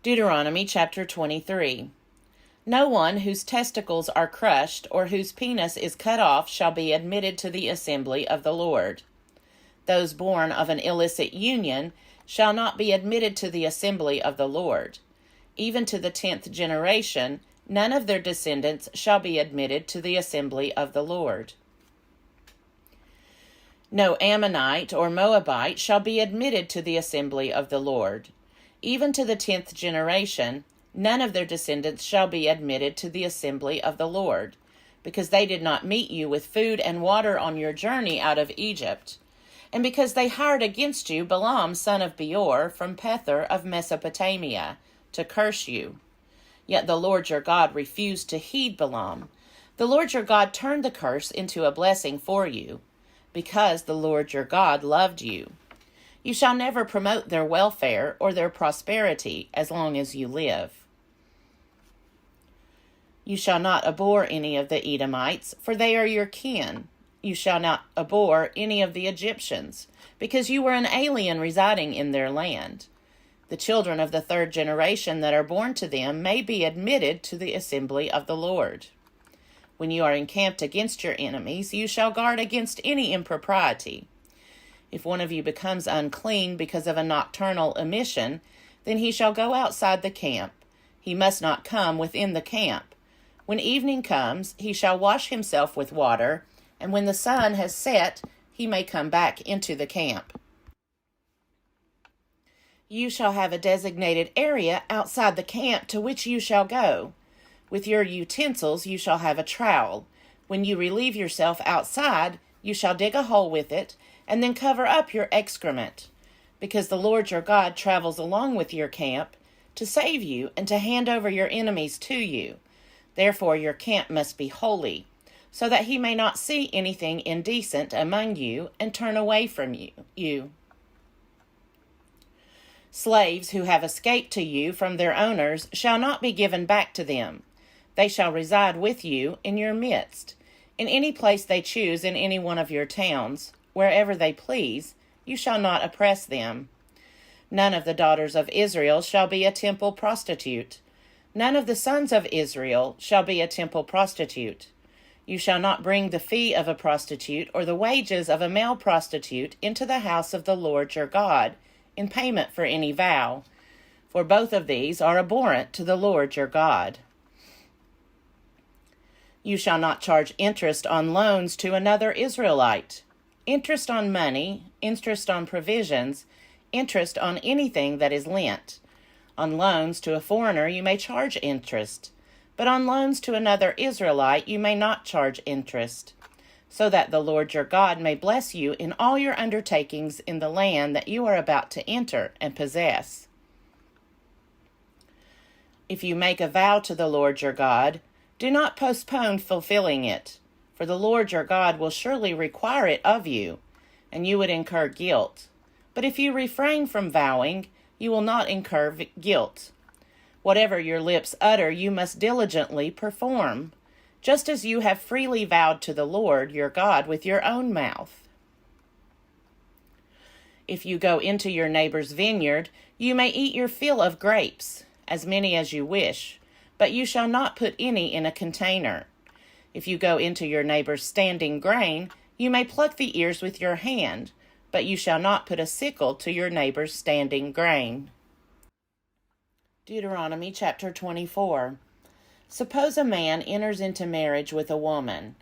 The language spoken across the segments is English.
Deuteronomy chapter 23. No one whose testicles are crushed or whose penis is cut off shall be admitted to the assembly of the Lord. Those born of an illicit union shall not be admitted to the assembly of the Lord. Even to the 10th generation, none of their descendants shall be admitted to the assembly of the Lord. No Ammonite or Moabite shall be admitted to the assembly of the Lord. Even to the 10th generation, none of their descendants shall be admitted to the assembly of the Lord, because they did not meet you with food and water on your journey out of Egypt, and because they hired against you Balaam son of Beor from Pethor of Mesopotamia to curse you. Yet the Lord your God refused to heed Balaam. The Lord your God turned the curse into a blessing for you, because the Lord your God loved you. You shall never promote their welfare or their prosperity as long as you live. You shall not abhor any of the Edomites, for they are your kin. You shall not abhor any of the Egyptians, because you were an alien residing in their land. The children of the 3rd generation that are born to them may be admitted to the assembly of the Lord. When you are encamped against your enemies, you shall guard against any impropriety. If one of you becomes unclean because of a nocturnal emission, then he shall go outside the camp. He must not come within the camp. When evening comes, he shall wash himself with water, and when the sun has set, he may come back into the camp. You shall have a designated area outside the camp to which you shall go. With your utensils you shall have a trowel. When you relieve yourself outside, you shall dig a hole with it, and then cover up your excrement, because the Lord your God travels along with your camp to save you and to hand over your enemies to you. Therefore your camp must be holy, so that he may not see anything indecent among you and turn away from you. Slaves who have escaped to you from their owners shall not be given back to them. They shall reside with you in your midst, in any place they choose in any one of your towns. Wherever they please, you shall not oppress them. None of the daughters of Israel shall be a temple prostitute. None of the sons of Israel shall be a temple prostitute. You shall not bring the fee of a prostitute or the wages of a male prostitute into the house of the Lord your God in payment for any vow, for both of these are abhorrent to the Lord your God. You shall not charge interest on loans to another Israelite. Interest on money, interest on provisions, interest on anything that is lent. On loans to a foreigner you may charge interest, but on loans to another Israelite you may not charge interest, so that the Lord your God may bless you in all your undertakings in the land that you are about to enter and possess. If you make a vow to the Lord your God, do not postpone fulfilling it, for the Lord your God will surely require it of you, and you would incur guilt. But if you refrain from vowing, you will not incur guilt. Whatever your lips utter, you must diligently perform, just as you have freely vowed to the Lord your God with your own mouth. If you go into your neighbor's vineyard, you may eat your fill of grapes, as many as you wish, but you shall not put any in a container. If you go into your neighbor's standing grain, you may pluck the ears with your hand, but you shall not put a sickle to your neighbor's standing grain. Deuteronomy chapter 24. Suppose a man enters into marriage with a woman,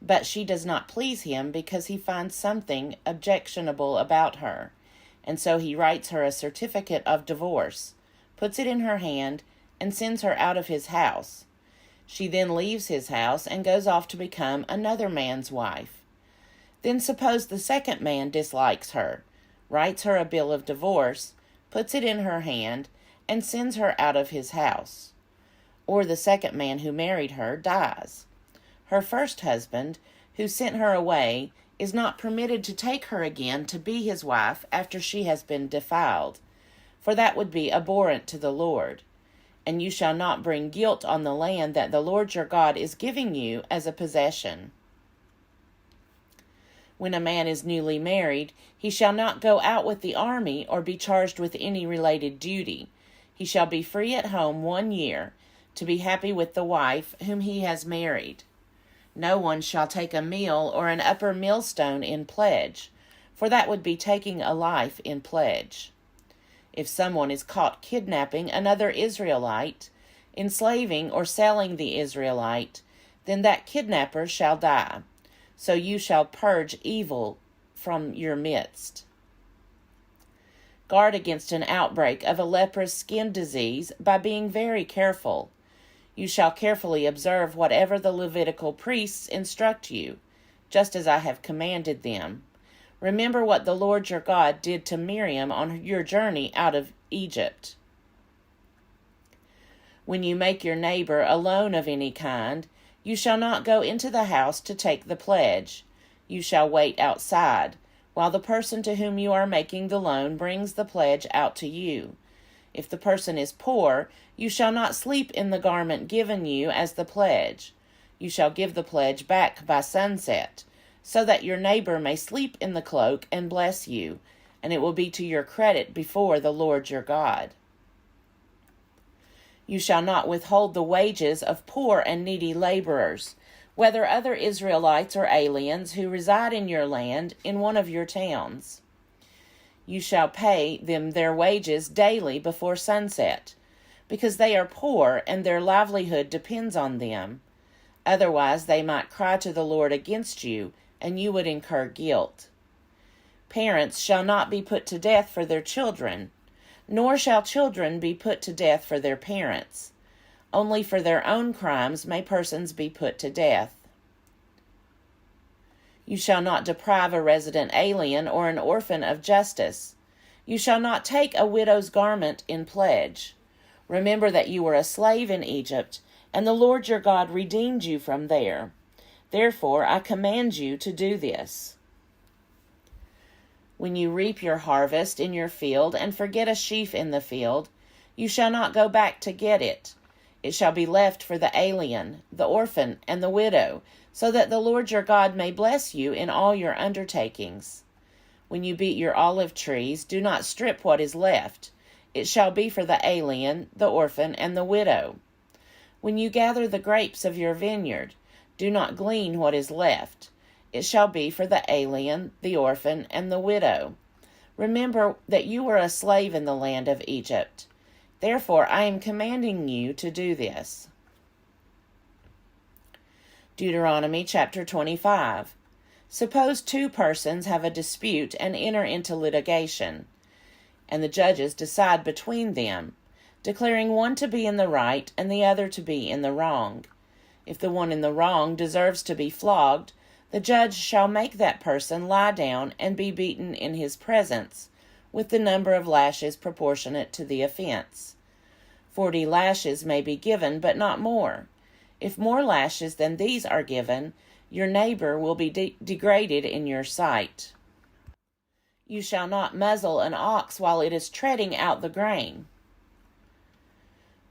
but she does not please him because he finds something objectionable about her, and so he writes her a certificate of divorce, puts it in her hand, and sends her out of his house. She then leaves his house and goes off to become another man's wife. Then suppose the second man dislikes her, writes her a bill of divorce, puts it in her hand, and sends her out of his house. Or the second man who married her dies. Her first husband, who sent her away, is not permitted to take her again to be his wife after she has been defiled, for that would be abhorrent to the Lord. And you shall not bring guilt on the land that the Lord your God is giving you as a possession. When a man is newly married, he shall not go out with the army or be charged with any related duty. He shall be free at home 1 year, to be happy with the wife whom he has married. No one shall take a meal or an upper millstone in pledge, for that would be taking a life in pledge. If someone is caught kidnapping another Israelite, enslaving or selling the Israelite, then that kidnapper shall die. So you shall purge evil from your midst. Guard against an outbreak of a leprous skin disease by being very careful. You shall carefully observe whatever the Levitical priests instruct you, just as I have commanded them. Remember what the Lord your God did to Miriam on your journey out of Egypt. When you make your neighbor a loan of any kind, you shall not go into the house to take the pledge. You shall wait outside, while the person to whom you are making the loan brings the pledge out to you. If the person is poor, you shall not sleep in the garment given you as the pledge. You shall give the pledge back by sunset, so that your neighbor may sleep in the cloak and bless you, and it will be to your credit before the Lord your God. You shall not withhold the wages of poor and needy laborers, whether other Israelites or aliens who reside in your land in one of your towns. You shall pay them their wages daily before sunset, because they are poor and their livelihood depends on them. Otherwise they might cry to the Lord against you, and you would incur guilt. Parents shall not be put to death for their children, nor shall children be put to death for their parents. Only for their own crimes may persons be put to death. You shall not deprive a resident alien or an orphan of justice. You shall not take a widow's garment in pledge. Remember that you were a slave in Egypt, and the Lord your God redeemed you from there. Therefore I command you to do this. When you reap your harvest in your field and forget a sheaf in the field, you shall not go back to get it. It shall be left for the alien, the orphan, and the widow, so that the Lord your God may bless you in all your undertakings. When you beat your olive trees, do not strip what is left. It shall be for the alien, the orphan, and the widow. When you gather the grapes of your vineyard, do not glean what is left. It shall be for the alien, the orphan, and the widow. Remember that you were a slave in the land of Egypt. Therefore I am commanding you to do this. Deuteronomy chapter 25. Suppose 2 persons have a dispute and enter into litigation, and the judges decide between them, declaring one to be in the right and the other to be in the wrong. If the one in the wrong deserves to be flogged, the judge shall make that person lie down and be beaten in his presence, with the number of lashes proportionate to the offense. 40 lashes may be given, but not more. If more lashes than these are given, your neighbor will be degraded in your sight. You shall not muzzle an ox while it is treading out the grain.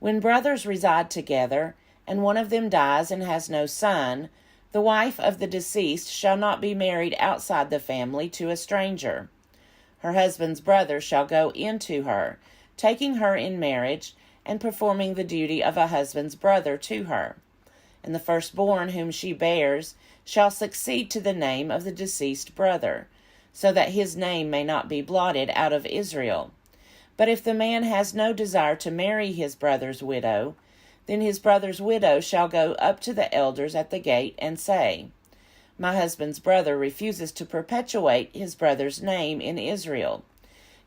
When brothers reside together, and one of them dies and has no son, the wife of the deceased shall not be married outside the family to a stranger. Her husband's brother shall go in to her, taking her in marriage, and performing the duty of a husband's brother to her. And the firstborn whom she bears shall succeed to the name of the deceased brother, so that his name may not be blotted out of Israel. But if the man has no desire to marry his brother's widow, then his brother's widow shall go up to the elders at the gate and say, My husband's brother refuses to perpetuate his brother's name in Israel.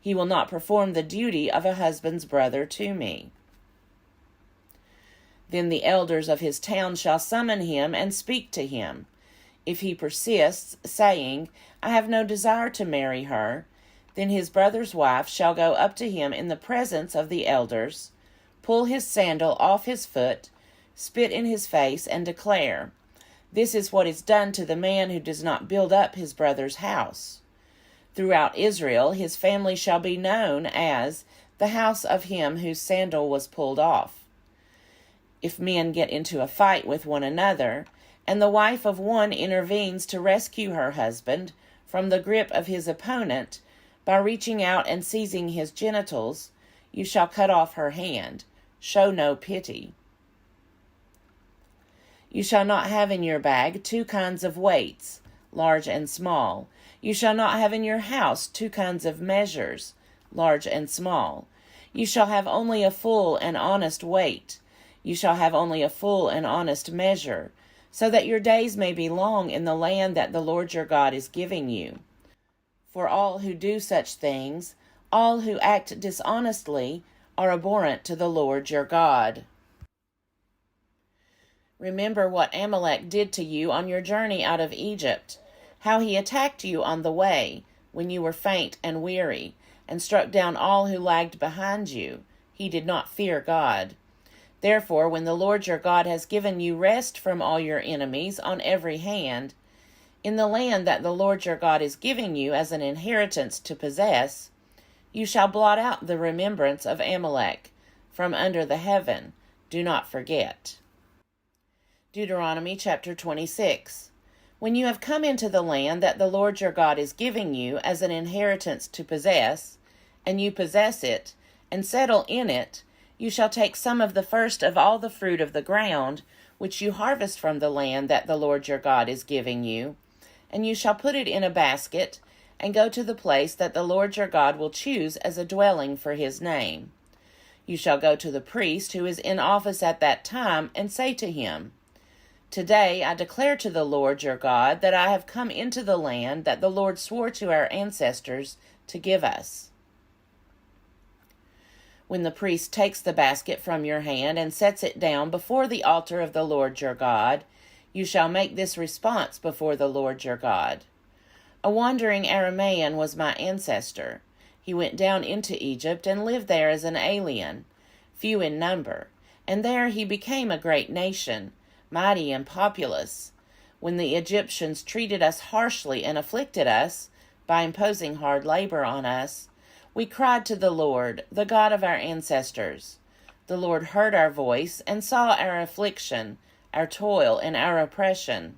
He will not perform the duty of a husband's brother to me. Then the elders of his town shall summon him and speak to him. If he persists, saying, I have no desire to marry her, then his brother's wife shall go up to him in the presence of the elders, pull his sandal off his foot, spit in his face, and declare, This is what is done to the man who does not build up his brother's house. Throughout Israel his family shall be known as the house of him whose sandal was pulled off. If men get into a fight with one another, and the wife of one intervenes to rescue her husband from the grip of his opponent by reaching out and seizing his genitals, you shall cut off her hand. Show no pity. You shall not have in your bag 2 kinds of weights, large and small. You shall not have in your house 2 kinds of measures, large and small. You shall have only a full and honest weight. You shall have only a full and honest measure, so that your days may be long in the land that the Lord your God is giving you. For all who do such things, all who act dishonestly, are abhorrent to the Lord your God. Remember what Amalek did to you on your journey out of Egypt, how he attacked you on the way, when you were faint and weary, and struck down all who lagged behind you. He did not fear God. Therefore, when the Lord your God has given you rest from all your enemies on every hand, in the land that the Lord your God is giving you as an inheritance to possess, you shall blot out the remembrance of Amalek from under the heaven. Do not forget. Deuteronomy chapter 26. When you have come into the land that the Lord your God is giving you as an inheritance to possess, and you possess it, and settle in it, you shall take some of the first of all the fruit of the ground, which you harvest from the land that the Lord your God is giving you, and you shall put it in a basket, and go to the place that the Lord your God will choose as a dwelling for his name. You shall go to the priest who is in office at that time, and say to him, Today I declare to the Lord your God that I have come into the land that the Lord swore to our ancestors to give us. When the priest takes the basket from your hand and sets it down before the altar of the Lord your God, you shall make this response before the Lord your God. A wandering Aramean was my ancestor. He went down into Egypt and lived there as an alien, few in number, and there he became a great nation, mighty and populous. When the Egyptians treated us harshly and afflicted us by imposing hard labor on us, we cried to the Lord, the God of our ancestors. The Lord heard our voice and saw our affliction, our toil, and our oppression.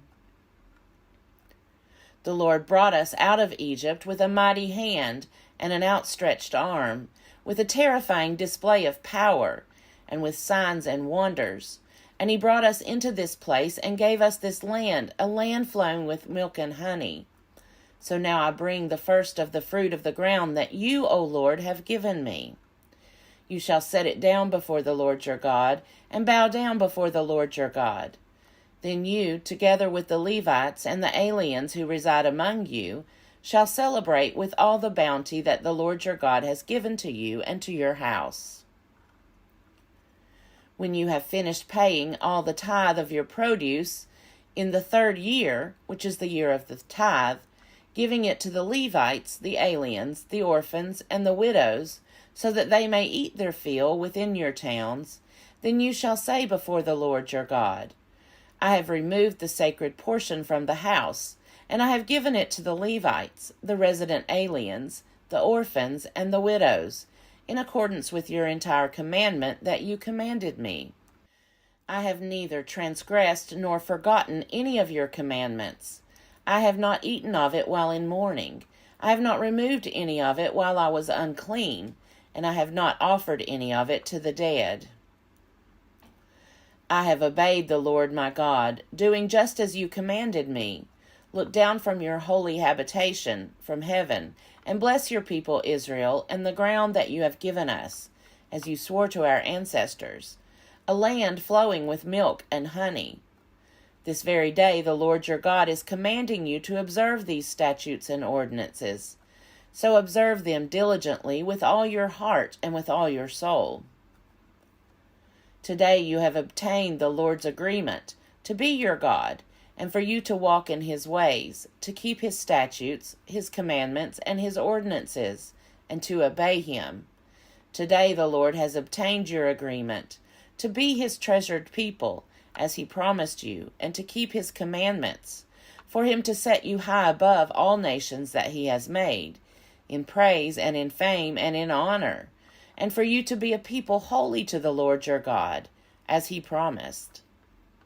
The Lord brought us out of Egypt with a mighty hand and an outstretched arm, with a terrifying display of power, and with signs and wonders. And he brought us into this place and gave us this land, a land flowing with milk and honey. So now I bring the first of the fruit of the ground that you, O Lord, have given me. You shall set it down before the Lord your God, and bow down before the Lord your God. Then you, together with the Levites and the aliens who reside among you, shall celebrate with all the bounty that the Lord your God has given to you and to your house. When you have finished paying all the tithe of your produce, in the 3rd year, which is the year of the tithe, giving it to the Levites, the aliens, the orphans, and the widows, so that they may eat their fill within your towns, then you shall say before the Lord your God, I have removed the sacred portion from the house, and I have given it to the Levites, the resident aliens, the orphans, and the widows, in accordance with your entire commandment that you commanded me. I have neither transgressed nor forgotten any of your commandments. I have not eaten of it while in mourning. I have not removed any of it while I was unclean, and I have not offered any of it to the dead. I have obeyed the Lord my God, doing just as you commanded me. Look down from your holy habitation, from heaven, and bless your people Israel and the ground that you have given us, as you swore to our ancestors, a land flowing with milk and honey. This very day the Lord your God is commanding you to observe these statutes and ordinances. So observe them diligently with all your heart and with all your soul. Today you have obtained the Lord's agreement to be your God, and for you to walk in his ways, to keep his statutes, his commandments, and his ordinances, and to obey him. Today the Lord has obtained your agreement, to be his treasured people, as he promised you, and to keep his commandments, for him to set you high above all nations that he has made, in praise and in fame and in honor, and for you to be a people holy to the Lord your God, as he promised.